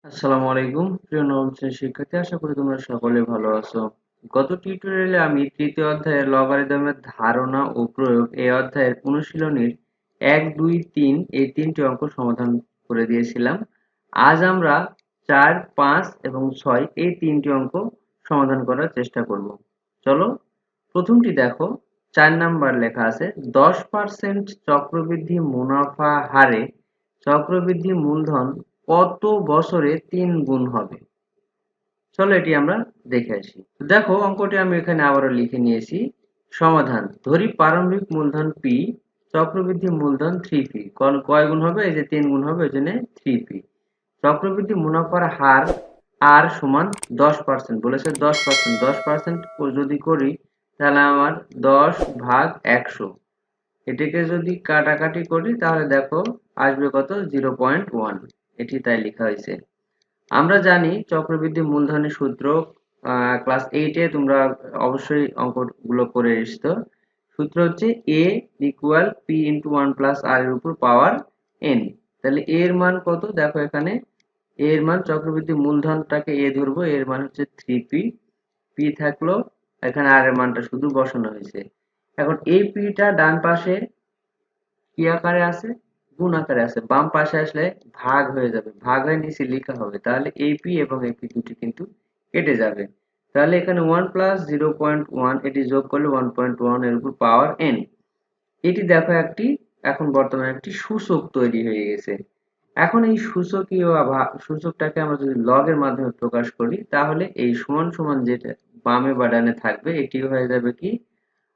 আসসালামু আলাইকুম প্রিয় নবম শ্রেণীর শিক্ষার্থী, আশা করি তোমরা সকলে ভালো আছো। গত টিউটোরিয়ালে আমি তৃতীয় অধ্যায়ের লগারিদমের ধারণা ও প্রয়োগ এই অধ্যায়ের অনুশীলনীর 1, 2, 3 এই তিনটি অঙ্ক সমাধান করে দিয়েছিলাম। আজ আমরা 4, 5 এবং 6 এই তিনটি অঙ্ক সমাধান করার চেষ্টা করব। চলো, প্রথমটি দেখো। 4 নাম্বার লেখা আছে 10% চক্রবৃদ্ধি মুনাফা হারে চক্রবৃদ্ধি মূলধন কত বছরে 3 গুণ হবে। চলো এটি আমরা দেখে আসি। দেখো, অঙ্কটি আমি এখানে আবারও লিখে নিয়েছি। সমাধান: ধরি প্রারম্ভিক মূলধন p, চক্রবৃদ্ধি মূলধন 3p। কয় গুণ হবে? এই যে 3 গুণ হবে, এই জন্য 3p। চক্রবৃদ্ধি মুনাফার হার আর সমান 10%, বলেছে 10%। 10% যদি করি তাহলে আমার 10 ভাগ 100। এটাকে যদি কাটাকাটি করি তাহলে দেখো আসবে কত? 0.1। এটি তাই লেখা হয়েছে। আমরা জানি চক্রবৃদ্ধি মূলধনের সূত্র, ক্লাস 8-এ তোমরা অবশ্যই অঙ্কগুলো করে এসেছো। সূত্র হচ্ছে a equal p into 1 plus r এর উপর পাওয়ার n। তাহলে a এর মান কত? দেখো এখানে a এর মান, চক্রবৃদ্ধি মূলধনটাকে a ধরবো, এর মান হচ্ছে 3p। p থাকলো, এখানে r এর মানটা শুধু বসানো হয়েছে। এখন এই p টা ডান পাশে কি আকারে আছে? গুণ আকারে আছে। বাম পাশে আসলে ভাগ হয়ে যাবে, ভাগ হয়ে নিচে লেখা হবে। তাহলে AP এবং AP দুটি কিন্তু কেটে যাবে। তাহলে এখানে 1 প্লাস 0.1, এটি যোগ করলে 1.1 এর উপর পাওয়ার n। এটি দেখো এখন বর্তমানে একটি সূচক তৈরি হয়ে গেছে। এখন এই সূচকটাকে আমরা যদি লগের মাধ্যমে প্রকাশ করি তাহলে এই সমান সমান যেটা বামে বা ডানে থাকবে এটি হয়ে যাবে কি?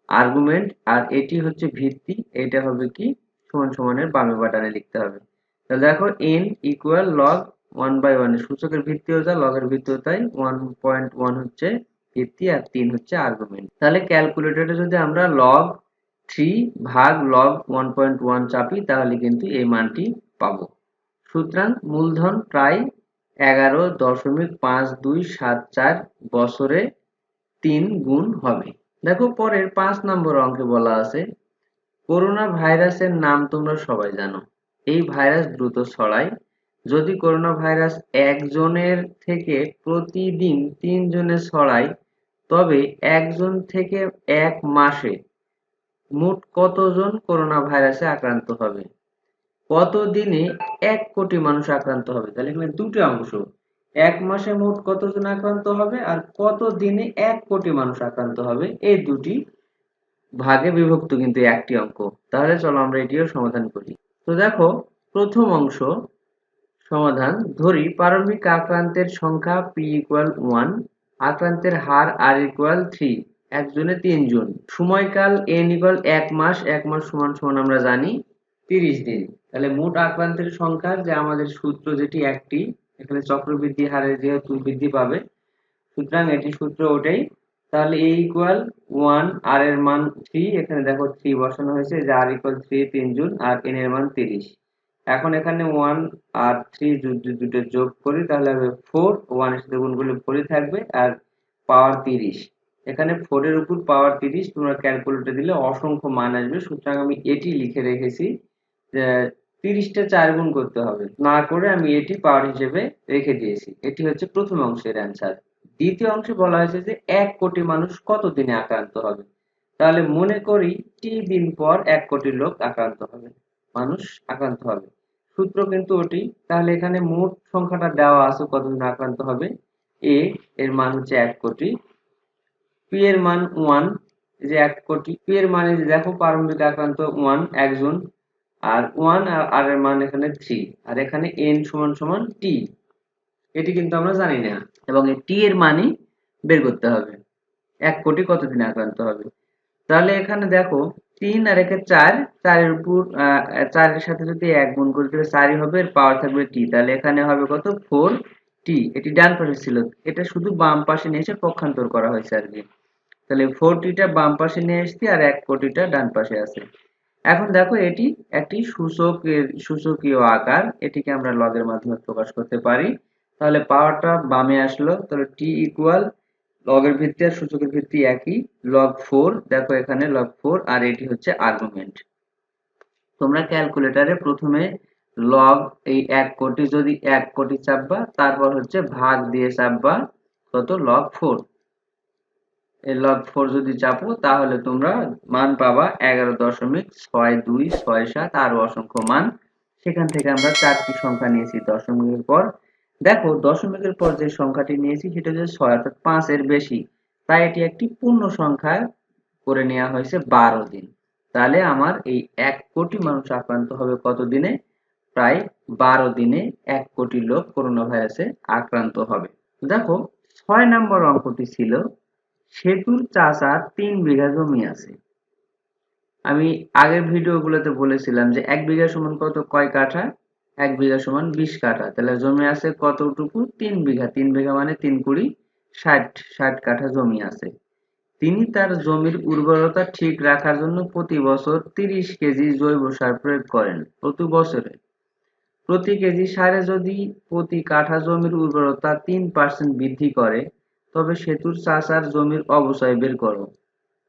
আর্গুমেন্ট। আর এটি হচ্ছে ভিত্তি, এটা হবে কি? সমান সমানের বামে বা ডানে লিখতে হবে। তাহলে দেখো n ইকুয়াল লগ 1/1, সূচকের ভিত্তিও যা লগের ভিত্তিও তাই। 1.1 হচ্ছে ভিত্তি আর 3 হচ্ছে আর্গুমেন্ট। তাহলে ক্যালকুলেটরে যদি আমরা লগ 3 ভাগ লগ 1.1 চাপি তাহলে কিন্তু এই মানটি পাবো। সুতরাং মূলধন প্রায় 11.5274 বছরে 3 গুণ হবে। দেখো পরের 5 নম্বর অঙ্কে বলা আছে করোনা ভাইরাসের নাম তোমরা সবাই জানো। এই ভাইরাস দ্রুত ছড়ায়। যদি করোনা ভাইরাস একজনের থেকে প্রতিদিন 3 জনে ছড়ায় তবে একজন থেকে এক মাসে মোট কতজন করোনা ভাইরাসে আক্রান্ত হবে? কত দিনে 1 কোটি মানুষ আক্রান্ত হবে? তাহলে এখানে দুটো অংশ, এক মাসে মোট কতজন আক্রান্ত হবে আর কত দিনে 1 কোটি মানুষ আক্রান্ত হবে, এই দুটি ভাগে বিভক্ত কিন্তু একটি অঙ্ক। তাহলে চলো আমরা এটিও সমাধান করি। তো দেখো, প্রথম অংশ সমাধান: ধরি প্রারম্ভিক আক্রান্তের সংখ্যা p ইকুয়াল 1, আক্রান্তের হার r ইকুয়াল 3, একজনে 3 জন, সময়কাল n ইকুয়াল 1 মাস। 1 মাস সমান সমান আমরা জানি 30 দিন। তাহলে মোট আক্রান্তের সংখ্যা, যে আমাদের সূত্র যেটি একটি, এখানে চক্রবৃদ্ধি হারে যেহেতু বৃদ্ধি পাবে সুতরাং এটি সূত্র ওটাই। তাহলে a ইকুয়াল 1, r এর মান 3, এখানে দেখো 3 বসানো হয়েছে, যে r ইকুয়াল 3 3 জন আর n এর মান 30। এখন এখানে 1 আর 3 দুটো যোগ করি তাহলে হবে 4, 1 এর সাথে গুণ করলে 4 ই থাকবে আর পাওয়ার 30। এখানে 4 এর উপর পাওয়ার 30 তোমরা ক্যালকুলেটরে দিলে অসংখ্য মান আসবে। সুতরাং আমি এটি লিখে রেখেছি যে 30 টা 4 গুণ করতে হবে, না করে আমি এটি পাওয়ার হিসেবে রেখে দিয়েছি। এটি হচ্ছে প্রথম অংশের অ্যান্সার। দ্বিতীয় অংশে বলা হয়েছে যে 1 কোটি মানুষ কত দিনে আক্রান্ত হবে। তাহলে মনে করি টি দিন পর 1 কোটি লোক আক্রান্ত হবে, মানুষ আক্রান্ত হবে। সূত্র কিন্তু ওটি। তাহলে এখানে মোট সংখ্যাটা দেওয়া আছে কতদিন আক্রান্ত হবে। a এর মান হচ্ছে 1 কোটি, p এর মান 1, এই যে 1 কোটি। p এর মানে যে দেখো প্রারম্ভিক আক্রান্ত 1 একজন, আর 1 আর r এর মান এখানে 3, আর এখানে n সমান সমান t। এটি কিন্তু আমরা জানি না এবং এই t এর মানই বের করতে হবে 1 কোটি কতদিনে আক্রান্ত হবে। তাহলে এখানে দেখো 3 আর 1 এ 4, 4 এর উপর 4 এর সাথে যদি 1 গুণ করি তাহলে 4 ই হবে, এর পাওয়ার থাকবে t। তাহলে এখানে হবে কত? 4t। এটি ডান পাশে ছিল, এটা শুধু বাম পাশে নিয়ে এসে পক্ষান্তর করা হয়েছে আর কি। তাহলে 4t টা বাম পাশে নিয়ে এসেছি আর 1 কোটিটা ডান পাশে আছে। এখন দেখো এটি একটি সূচকীয় আকার, এটিকে আমরা লগের মাধ্যমে প্রকাশ করতে পারি। তাহলে পাওয়ারটা বামে আসলো। তাহলে t ইকুয়াল লগের ভিত্তি আর সূচকের ভিত্তি একই, log 4। দেখো এখানে log 4 আর এটি হচ্ছে আর্গুমেন্ট। তোমরা ক্যালকুলেটরে প্রথমে লগ এই 1 কোটি যদি 1 কোটি চাপবা, তারপর হচ্ছে ভাগ দিয়ে চাপবা কত লগ 4। এই লগ 4 যদি চাপো তাহলে তোমরা মান পাবা 11.6267, আরো অসংখ্য মান। সেখান থেকে আমরা 4টি সংখ্যা নিয়েছি দশমিকের পর। দেখো দশমিকের পর যে সংখ্যাটি নিয়েছি সেটা হচ্ছে 6, অর্থাৎ 5 এর বেশি, তাই এটি একটি পূর্ণ সংখ্যা করে নেওয়া হয়েছে 12 দিন। তাহলে আমার এই 1 কোটি মানুষ আক্রান্ত হবে কত দিনে? প্রায় 12 দিনে 1 কোটি লোক করোনা ভাইরাসে আক্রান্ত হবে। দেখো 6 নম্বর অঙ্কটি ছিল সেতুর চাষার 3 বিঘা জমি আছে। আমি আগের ভিডিওগুলোতে বলেছিলাম যে 1 বিঘা সমান কত কয় কাঠা? 1 বিঘা সমান 20 কাঠা। তাহলে জমি আছে কতটুকু? 3 বিঘা। 3 বিঘা মানে 3 কুড়ি 60 কাঠা জমি আছে। তিনি তার জমির উর্বরতা ঠিক রাখার জন্য প্রতি বছর 30 কেজি জৈব সার প্রয়োগ করেন। প্রতি বছরে প্রতি কেজি সারে যদি প্রতি কাঠা জমির উর্বরতা 3% বৃদ্ধি করে, তবে সেতুর চাষার জমির অবশ্যই বের করো।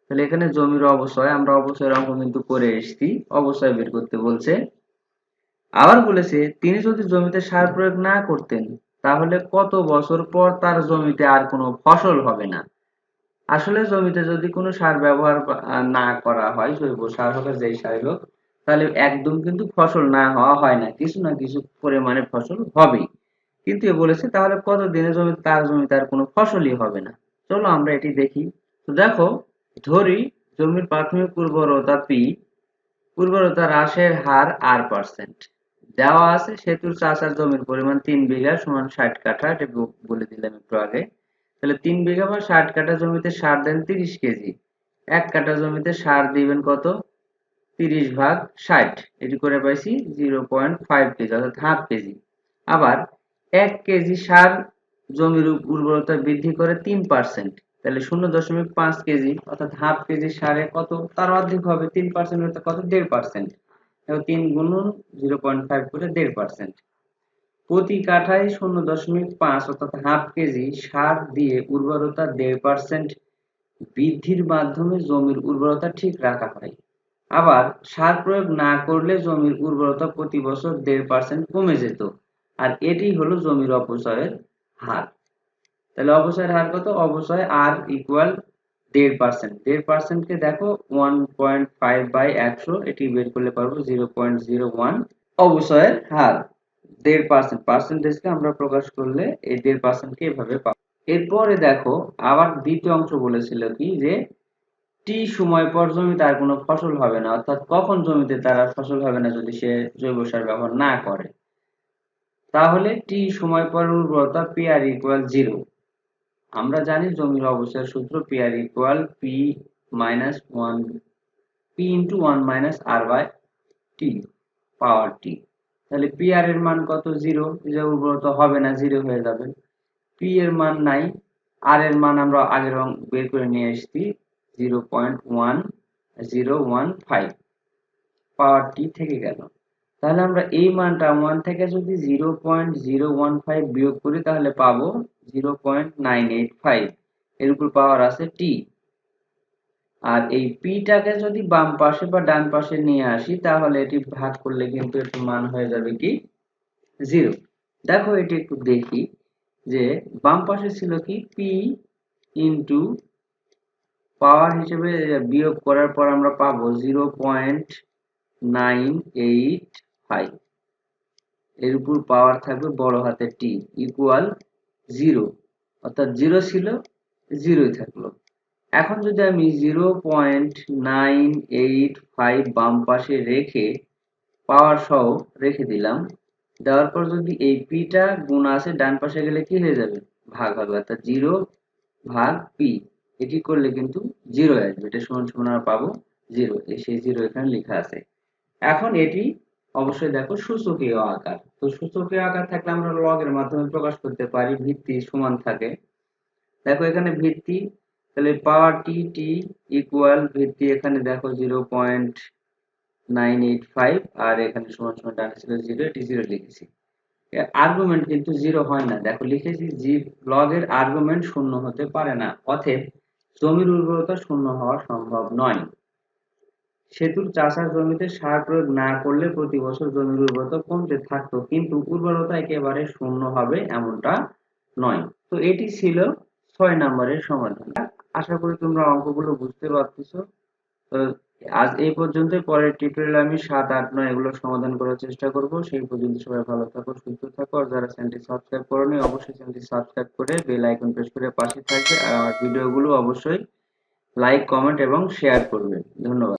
তাহলে এখানে জমির অবশ্যই, আমরা অবশ্যই অঙ্ক কিন্তু করে এসেছি, অবশ্যই বের করতে বলছে। আবার বলেছে তিনি যদি জমিতে সার প্রয়োগ না করতেন তাহলে কত বছর পর তার জমিতে আর কোনো ফসল হবে না। আসলে জমিতে যদি কোনো সার ব্যবহার না করা হয়, জৈব সার হোক আর যেই সারই হোক, তাহলে একদম কিন্তু ফসল না হওয়া হয় না, কিছু না কিছু পরিমাণে ফসল হবেই। কিন্তু এ বলেছে তাহলে কত দিনে তার জমিতে আর কোনো ফসলই হবে না। চলো আমরা এটি দেখি। তো দেখো, ধরি জমির প্রাথমিক উর্বরতা পি, উর্বরতা হ্রাসের হার r%। দেওয়া আছে সেতুর চাষার জমির পরিমাণ 3 বিঘা সমান 60 কাঠা, এটা বলে দিলাম একটু আগে। তাহলে 3 বিঘা বা 60 কাঠা জমিতে সার দেন 30 কেজি। 1 কাঠা জমিতে সার দিবেন কত? 30 ভাগ 60, এটি করে পাইছি 0.5 কেজি, অর্থাৎ হাফ কেজি। আবার 1 কেজি সার জমির উর্বরতা বৃদ্ধি করে 3%, তাহলে 0.5 কেজি অর্থাৎ হাফ কেজি সারে কত? তার অর্ধেক হবে 3% অর্থাৎ কত? 1.5%। 3 গুণন 0.5 করে 1.5%। প্রতি কাঠায় 0.5 অর্থাৎ হাফ কেজি সার দিয়ে উর্বরতা 1.5% বৃদ্ধির মাধ্যমে জমির উর্বরতা ঠিক রাখা হয়। আবার সার প্রয়োগ না করলে জমির উর্বরতা প্রতি বছর 1.5% কমে যেত, আর এটি হলো জমির অপচয়ের হার। তাহলে অপচয়ের হার কত? অপচয় আর ইকুয়াল 1.5%। 1.5% কে দেখো 1.5 বাই 100, এটি বের করলে পারবো 0.01 অবশ্যই হার। 1.5% পার্সেন্টেজকে আমরা প্রকাশ করলে এই 1.5% কে এভাবে পাবো। এরপরে দেখো আবার দ্বিতীয় অংশ বলেছিল কি যে টি সময় পর জমিতে আর কোনো ফসল হবে না, অর্থাৎ কখন জমিতে তার আর ফসল হবে না যদি সে জৈব সার ব্যবহার না করে। তাহলে টি সময় পর উর্বরতা পি আর ইকুয়াল 0। আমরা জানি জমির অবস্থার সূত্র P R equal P minus 1 P into 1 minus R by T power T. তাহলে পি আর এর মান কত? 0, যে উর্বরতা হবে না, 0 হয়ে যাবে। পি এর মান নাই, আর এর মান আমরা আগের বের করে নিয়ে এসেছি 0.1015, পাওয়ার টি থেকে গেল। তাহলে আমরা এই মানটা 1 থেকে যদি 0.015 বিয়োগ করি তাহলে পাবো 0.985, এর উপর পাওয়ার আছে টি। আর এই পিটাকে যদি বাম পাশে বা ডান পাশে নিয়ে আসি তাহলে এটি ভাগ করলে কিন্তু এর মান হয়ে যাবে কি 0। দেখো এটি একটু দেখি যে বাম পাশে ছিল কি পি ইন্টু পাওয়ার হিসেবে বিয়োগ করার পর আমরা পাবো 0.985, এর উপর পাওয়ার থাকবে বড় হাতের টি ইকুয়াল 0, অর্থাৎ 0 ছিল 0ই থাকলো। এখন যদি আমি 0.985 বাম পাশে রেখে পাওয়ার সহ রেখে দিলাম, দেওয়ার পর যদি এই পিটা গুণ আছে ডান পাশে গেলে কি হয়ে যাবে? ভাগ হবে, অর্থাৎ 0 ভাগ পি, এটি করলে কিন্তু 0 আসবে, এটা সমান সমান আমরা পাবো 0, সেই 0 এখানে লেখা আছে। এখন এটি অবশ্যই দেখো সূচকীয় আকার, তো সূচকীয় আকার থাকলে আমরা লগ এর মাধ্যমে প্রকাশ করতে পারি, ভিত্তি সমান থাকে। দেখো এখানে ভিত্তি, তাহলে পাওয়ার টি টি ইকুয়াল ভিত্তি, এখানে দেখো 0.985 আর এখানে সমান সমান ডানে ছিল 0, এটি 0 লিখেছি। আর্গুমেন্ট কিন্তু 0 হয় না, দেখো লিখেছি লগ এর আর্গুমেন্ট শূন্য হতে পারে না, অতএব জমির উর্বরতা শূন্য হওয়া সম্ভব নয়। সেতুর চাষার জমিতে সার প্রয়োগ না করলে প্রতি বছর জমির উর্বরতা কমতে থাকতো, কিন্তু উর্বরতা একেবারে শূন্য হবে এমনটা নয়। তো এটি ছিল 6 নম্বরের সমাধান। আশা করি তোমরা অঙ্কগুলো বুঝতে পারতেছো। তো আজ এই পর্যন্তই। পরের টিউটোরিয়ালে আমি 7, 8, 9 এগুলো সমাধান করার চেষ্টা করব। সেই পর্যন্ত সবাই ভালো থাকো, সুস্থ থাকো। আর যারা চ্যানেলটি সাবস্ক্রাইব করোনি অবশ্যই চ্যানেলটি সাবস্ক্রাইব করে বেল আইকন প্রেস করে পাশে থাকবে। আর আমার ভিডিওগুলো অবশ্যই লাইক, কমেন্ট এবং শেয়ার করবে। ধন্যবাদ।